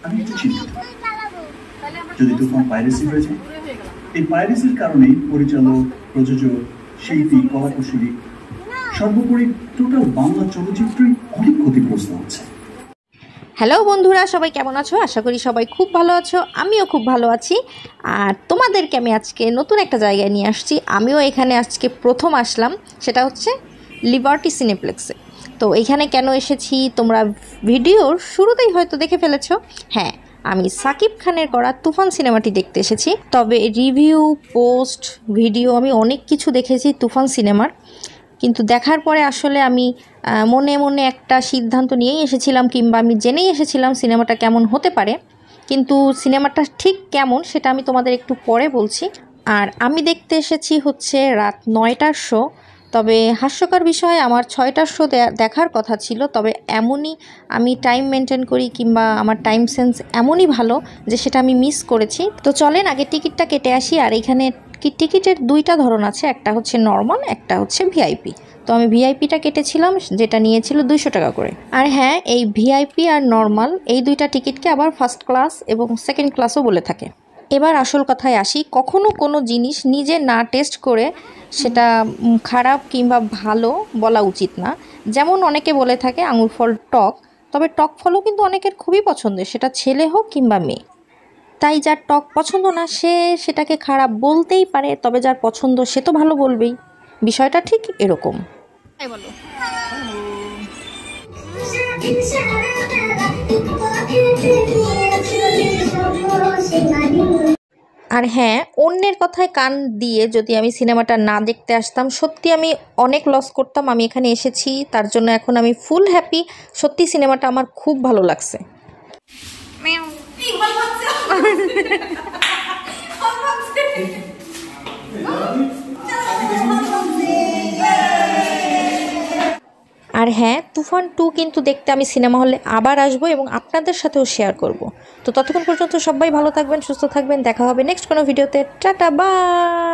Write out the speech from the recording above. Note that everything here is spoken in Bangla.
আমি একটু চিন্তিত। যদি তুফান পাইরেসি হয়ে যায়, এই পাইরেসির কারণেই পরিচালক, প্রযোজক, শিল্পী, কলাকুশলী, সর্বোপরি টোটাল বাংলা চলচ্চিত্রই অনেক ক্ষতিগ্রস্ত হচ্ছে। হ্যালো বন্ধুরা, সবাই কেমন আছো? আশা করি সবাই খুব ভালো আছো। আমিও খুব ভালো আছি। আর তোমাদেরকে আমি আজকে নতুন একটা জায়গায় নিয়ে আসছি। আমিও এখানে আজকে প্রথম আসলাম, সেটা হচ্ছে লিবার্টি সিনেপ্লেক্সে। তো এখানে কেন এসেছি তোমরা ভিডিওর শুরুতেই হয়তো দেখে ফেলেছো। হ্যাঁ, আমি সাকিব খানের করা তুফান সিনেমাটি দেখতে এসেছি। তবে রিভিউ, পোস্ট, ভিডিও আমি অনেক কিছু দেখেছি তুফান সিনেমার, কিন্তু দেখার পরে আসলে আমি মনে মনে একটা সিদ্ধান্ত নিয়েই এসেছিলাম, কিংবা আমি জেনেই এসেছিলাম সিনেমাটা কেমন হতে পারে। কিন্তু সিনেমাটা ঠিক কেমন সেটা আমি তোমাদের একটু পরে বলছি। আর আমি দেখতে এসেছি হচ্ছে রাত 9টার শো। তবে হাস্যকর বিষয়, আমার 6টার শো দেখার কথা ছিল। তবে এমনই আমি টাইম মেনটেন করি, কিংবা আমার টাইম সেন্স এমনই ভালো যে সেটা আমি মিস করেছি। তো চলেন আগে টিকিটটা কেটে আসি। আর এখানে টিকিটের দুইটা ধরন আছে, একটা হচ্ছে নর্মাল, একটা হচ্ছে ভিআইপি। তো আমি ভিআইপিটা কেটেছিলাম, যেটা নিয়েছিল 200 টাকা করে। আর হ্যাঁ, এই ভিআইপি আর নর্মাল এই দুইটা টিকিটকে আবার ফার্স্ট ক্লাস এবং সেকেন্ড ক্লাসও বলে থাকে। এবার আসল কথায় আসি, কখনো কোনো জিনিস নিজে না টেস্ট করে সেটা খারাপ কিংবা ভালো বলা উচিত না। যেমন অনেকে বলে থাকে আঙুর ফল টক, তবে টক ফলও কিন্তু অনেকের খুবই পছন্দের, সেটা ছেলে হোক কিংবা মেয়ে। তাই যার টক পছন্দ না সে সেটাকে খারাপ বলতেই পারে, তবে যার পছন্দ সে তো ভালো বলবেই। বিষয়টা ঠিক এরকম। বলো। আর হ্যাঁ, অন্যের কথায় কান দিয়ে যদি আমি সিনেমাটা না দেখতে আসতাম, সত্যি আমি অনেক লস করতাম। আমি এখানে এসেছি, তার জন্য এখন আমি ফুল হ্যাপি। সত্যি সিনেমাটা আমার খুব ভালো লাগছে। আর হ্যাঁ, তুফান 2 কিন্তু দেখতে আমি সিনেমা হলে আবার আসবো এবং আপনাদের সাথেও শেয়ার করব। তো ততক্ষণ পর্যন্ত সবাই ভালো থাকবেন, সুস্থ থাকবেন। দেখা হবে নেক্সট কোনো ভিডিওতে। Tata, by.